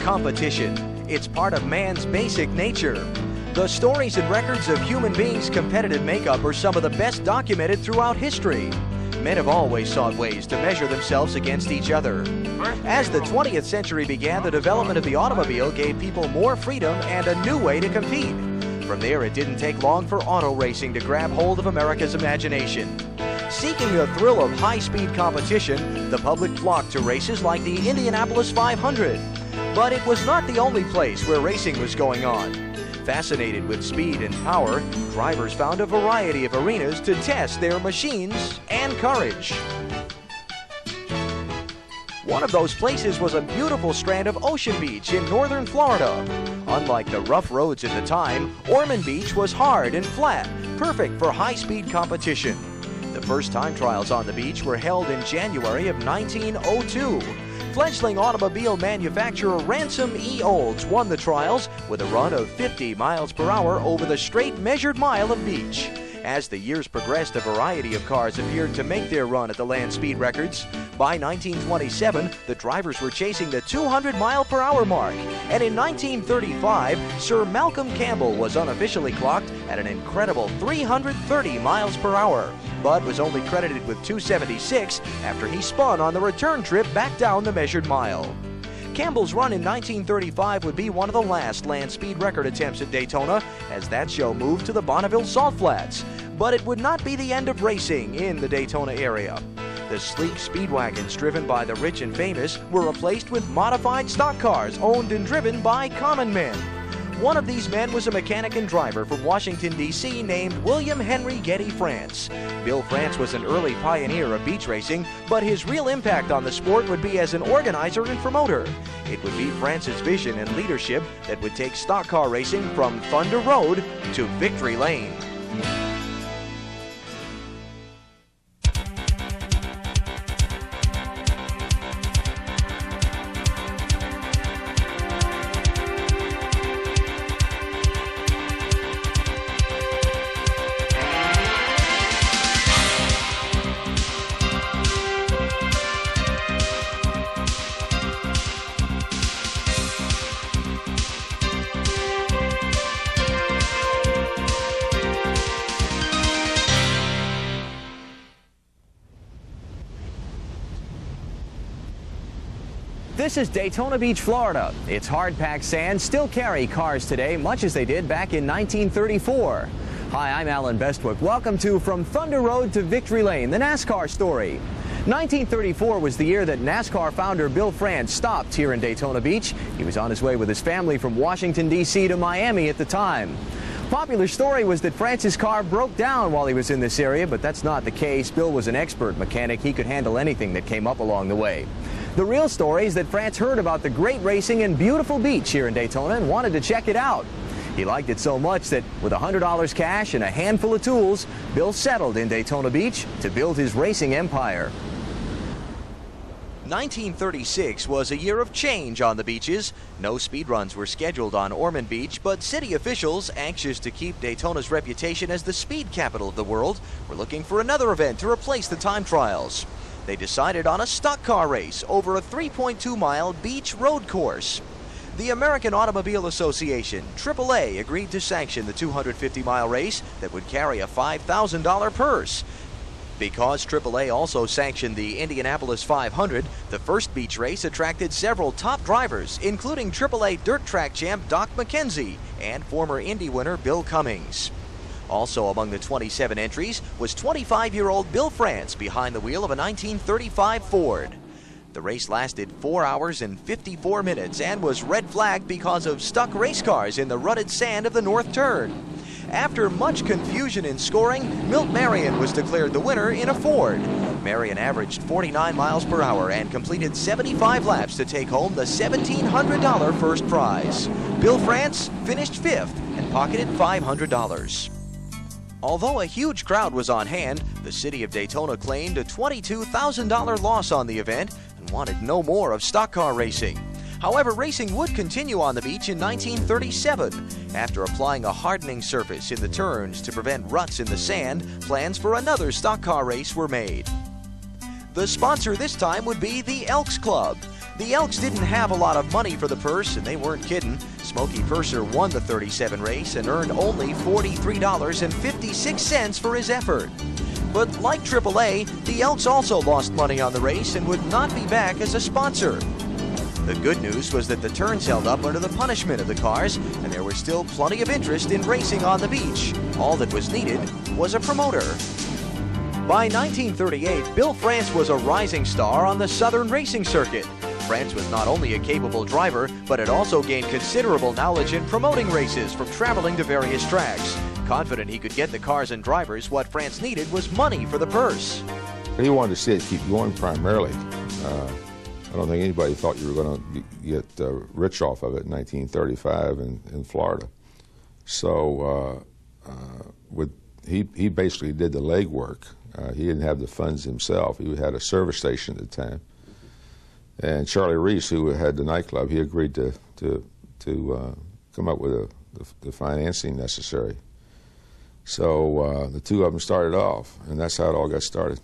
competition. It's part of man's basic nature. The stories and records of human beings' competitive makeup are some of the best documented throughout history. Men have always sought ways to measure themselves against each other. As the 20th century began, the development of the automobile gave people more freedom and a new way to compete. From there, it didn't take long for auto racing to grab hold of America's imagination. Seeking the thrill of high-speed competition, the public flocked to races like the Indianapolis 500. But it was not the only place where racing was going on. Fascinated with speed and power, drivers found a variety of arenas to test their machines and courage. One of those places was a beautiful strand of Ocean Beach in northern Florida. Unlike the rough roads at the time, Ormond Beach was hard and flat, perfect for high-speed competition. The first time trials on the beach were held in January of 1902. Fledgling automobile manufacturer Ransom E. Olds won the trials with a run of 50 miles per hour over the straight measured mile of beach. As the years progressed, a variety of cars appeared to make their run at the land speed records. By 1927, the drivers were chasing the 200-mile-per-hour mark. And in 1935, Sir Malcolm Campbell was unofficially clocked at an incredible 330 miles per hour, but was only credited with 276 after he spun on the return trip back down the measured mile. Campbell's run in 1935 would be one of the last land speed record attempts at Daytona, as that show moved to the Bonneville Salt Flats. But it would not be the end of racing in the Daytona area. The sleek speedwagons driven by the rich and famous were replaced with modified stock cars owned and driven by common men. One of these men was a mechanic and driver from Washington, D.C. named William Henry Getty France. Bill France was an early pioneer of beach racing, but his real impact on the sport would be as an organizer and promoter. It would be France's vision and leadership that would take stock car racing from Thunder Road to Victory Lane. This is Daytona Beach, Florida. Its hard-packed sands still carry cars today, much as they did back in 1934. Hi, I'm Alan Bestwick. Welcome to From Thunder Road to Victory Lane, the NASCAR story. 1934 was the year that NASCAR founder Bill France stopped here in Daytona Beach. He was on his way with his family from Washington, D.C. to Miami at the time. Popular story was that France's car broke down while he was in this area, but that's not the case. Bill was an expert mechanic. He could handle anything that came up along the way. The real story is that France heard about the great racing and beautiful beach here in Daytona and wanted to check it out. He liked it so much that with $100 cash and a handful of tools, Bill settled in Daytona Beach to build his racing empire. 1936 was a year of change on the beaches. No speed runs were scheduled on Ormond Beach, but city officials, anxious to keep Daytona's reputation as the speed capital of the world, were looking for another event to replace the time trials. They decided on a stock car race over a 3.2-mile beach road course. The American Automobile Association, AAA, agreed to sanction the 250-mile race that would carry a $5,000 purse. Because AAA also sanctioned the Indianapolis 500, the first beach race attracted several top drivers, including AAA dirt track champ Doc McKenzie and former Indy winner Bill Cummings. Also among the 27 entries was 25-year-old Bill France behind the wheel of a 1935 Ford. The race lasted 4 hours and 54 minutes and was red flagged because of stuck race cars in the rutted sand of the north turn. After much confusion in scoring, Milt Marion was declared the winner in a Ford. Marion averaged 49 miles per hour and completed 75 laps to take home the $1,700 first prize. Bill France finished fifth and pocketed $500. Although a huge crowd was on hand, the city of Daytona claimed a $22,000 loss on the event and wanted no more of stock car racing. However, racing would continue on the beach in 1937. After applying a hardening surface in the turns to prevent ruts in the sand, plans for another stock car race were made. The sponsor this time would be the Elks Club. The Elks didn't have a lot of money for the purse, and they weren't kidding. Smokey Purser won the 37 race and earned only $43.56 for his effort. But like AAA, the Elks also lost money on the race and would not be back as a sponsor. The good news was that the turns held up under the punishment of the cars, and there was still plenty of interest in racing on the beach. All that was needed was a promoter. By 1938, Bill France was a rising star on the Southern racing circuit. France was not only a capable driver, but had also gained considerable knowledge in promoting races from traveling to various tracks. Confident he could get the cars and drivers, what France needed was money for the purse. He wanted to see it keep going primarily. I don't think anybody thought you were going to get rich off of it in 1935 in Florida. So he basically did the legwork. He didn't have the funds himself. He had a service station at the time. And Charlie Reese, who had the nightclub, he agreed to come up with the financing necessary. So the two of them started off, and that's how it all got started.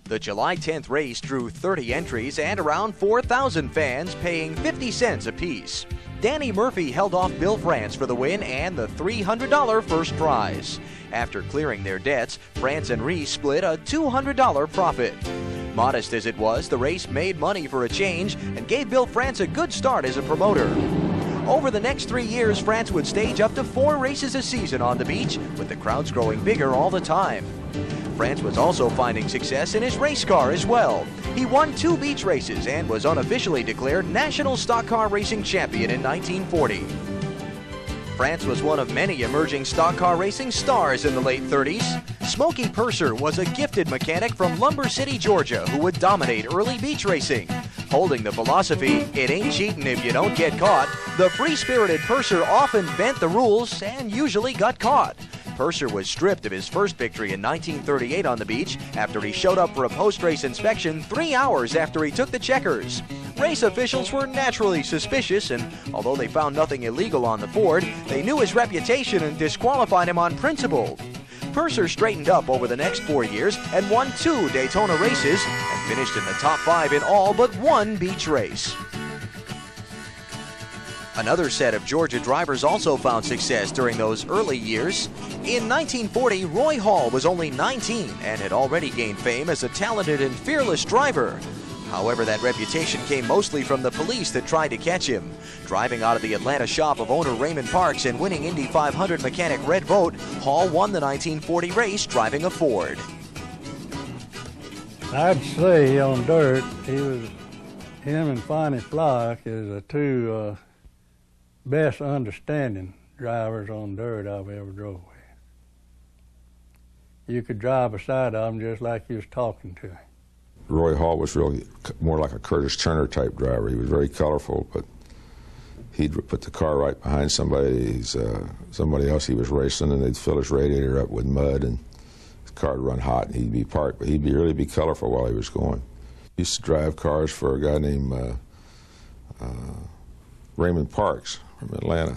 The July 10th race drew 30 entries and around 4,000 fans, paying 50 cents apiece. Danny Murphy held off Bill France for the win and the $300 first prize. After clearing their debts, France and Reese split a $200 profit. Modest as it was, the race made money for a change and gave Bill France a good start as a promoter. Over the next 3 years, France would stage up to 4 races a season on the beach, with the crowds growing bigger all the time. France was also finding success in his race car as well. He won 2 beach races and was unofficially declared National Stock Car Racing Champion in 1940. France was one of many emerging stock car racing stars in the late 30s. Smokey Purser was a gifted mechanic from Lumber City, Georgia, who would dominate early beach racing. Holding the philosophy, it ain't cheating if you don't get caught, the free-spirited Purser often bent the rules and usually got caught. Purser was stripped of his first victory in 1938 on the beach after he showed up for a post-race inspection 3 hours after he took the checkers. Race officials were naturally suspicious, and although they found nothing illegal on the Ford, they knew his reputation and disqualified him on principle. Purser straightened up over the next 4 years and won 2 Daytona races and finished in the top 5 in all but 1 beach race. Another set of Georgia drivers also found success during those early years. In 1940, Roy Hall was only 19 and had already gained fame as a talented and fearless driver. However, that reputation came mostly from the police that tried to catch him. Driving out of the Atlanta shop of owner Raymond Parks and winning Indy 500 mechanic Red Vote, Hall won the 1940 race driving a Ford. I'd say on dirt, him and Fonny Flock is the 2 best understanding drivers on dirt I've ever drove with. You could drive beside them just like you was talking to him. Roy Hall was really more like a Curtis Turner type driver. He was very colorful, but he'd put the car right behind somebody else he was racing, and they'd fill his radiator up with mud, and the car would run hot, and he'd be parked, but he'd really be colorful while he was going. He used to drive cars for a guy named Raymond Parks from Atlanta.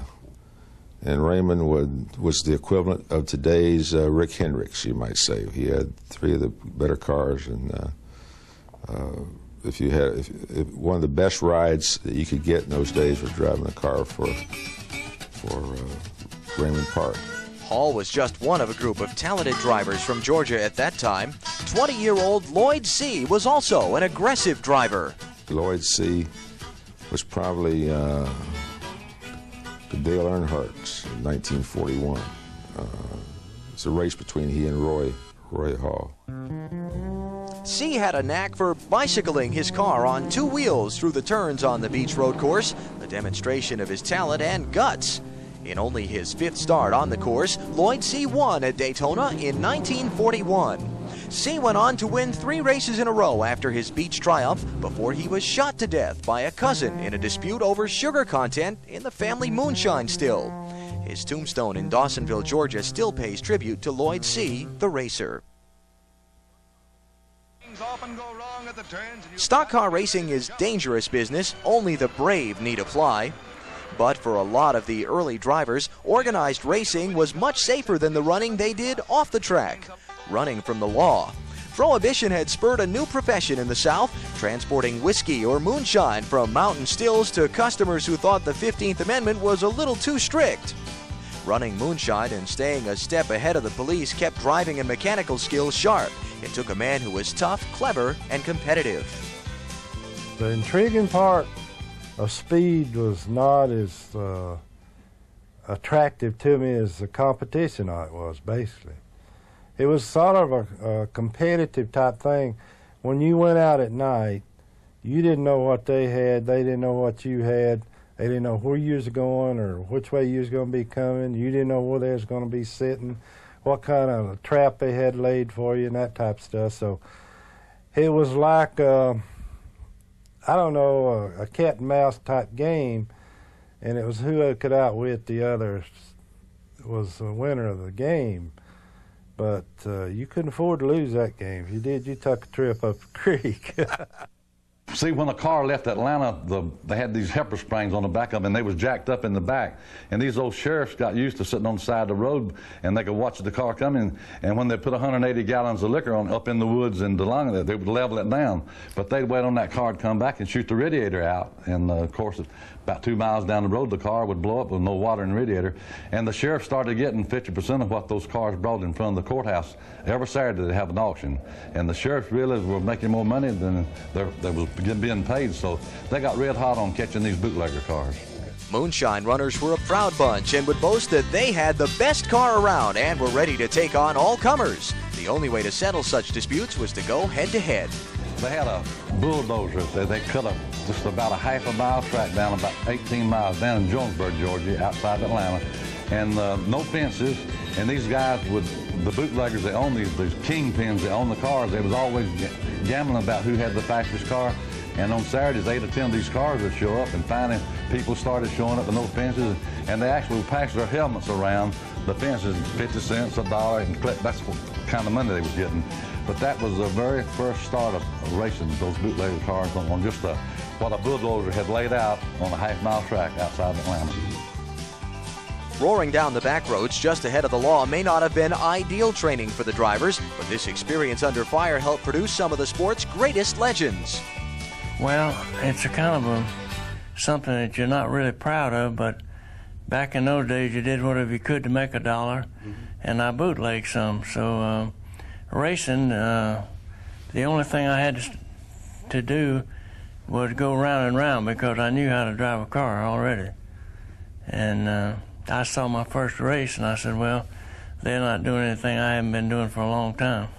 And Raymond was the equivalent of today's Rick Hendricks, you might say. He had 3 of the better cars, and one of the best rides that you could get in those days was driving a car for Raymond Park. Hall was just one of a group of talented drivers from Georgia at that time. 20-year-old Lloyd C. was also an aggressive driver. Lloyd C. was probably the Dale Earnhardt's in 1941. It's a race between he and Roy Hall. C had a knack for bicycling his car on 2 wheels through the turns on the beach road course, a demonstration of his talent and guts. In only his 5th start on the course, Lloyd C. won at Daytona in 1941. C. went on to win 3 races in a row after his beach triumph before he was shot to death by a cousin in a dispute over sugar content in the family moonshine still. His tombstone in Dawsonville, Georgia still pays tribute to Lloyd C., the racer. Stock car racing is dangerous business. Only the brave need apply. But for a lot of the early drivers, organized racing was much safer than the running they did off the track. Running from the law. Prohibition had spurred a new profession in the South, transporting whiskey or moonshine from mountain stills to customers who thought the 15th Amendment was a little too strict. Running moonshine and staying a step ahead of the police kept driving and mechanical skills sharp. It took a man who was tough, clever, and competitive. The intriguing part of speed was not as attractive to me as the competition it was, basically. It was sort of a competitive type thing. When you went out at night, you didn't know what they had, they didn't know what you had, they didn't know where you was going or which way you was going to be coming, you didn't know where they was going to be sitting, what kind of a trap they had laid for you and that type of stuff. So it was like, I don't know, a cat and mouse type game, and it was who could outwit the other was the winner of the game. But you couldn't afford to lose that game. If you did, you took a trip up the creek. See, when a car left Atlanta, they had these heifer springs on the back of them, and they was jacked up in the back. And these old sheriffs got used to sitting on the side of the road, and they could watch the car coming. And when they put 180 gallons of liquor on up in the woods in DeLonghi, they would level it down. But they'd wait on that car to come back and shoot the radiator out. And of course, about 2 miles down the road, the car would blow up with no water in the radiator. And the sheriff started getting 50% of what those cars brought in front of the courthouse. Every Saturday they have an auction. And the sheriffs really were making more money than they was being paid, so they got red hot on catching these bootlegger cars. Moonshine runners were a proud bunch and would boast that they had the best car around and were ready to take on all comers. The only way to settle such disputes was to go head-to-head. They had a bulldozer. They cut just about a half a mile track down, about 18 miles down in Jonesboro, Georgia, outside Atlanta, and no fences. And these guys the bootleggers, they own these kingpins, they own the cars. They was always gambling about who had the fastest car. And on Saturdays, 8 or 10 of these cars would show up, and finally people started showing up with no fences, and they actually would pass their helmets around the fences, 50 cents, $1, and that's what kind of money they was getting. But that was the very first start of racing those bootlegger cars on just what a bulldozer had laid out on a half-mile track outside Atlanta. Roaring down the back roads just ahead of the law may not have been ideal training for the drivers, but this experience under fire helped produce some of the sport's greatest legends. Well, it's a kind of something that you're not really proud of, but back in those days you did whatever you could to make a dollar, and I bootlegged some. So racing, the only thing I had to do was go round and round because I knew how to drive a car already. And I saw my first race and I said, well, they're not doing anything I haven't been doing for a long time.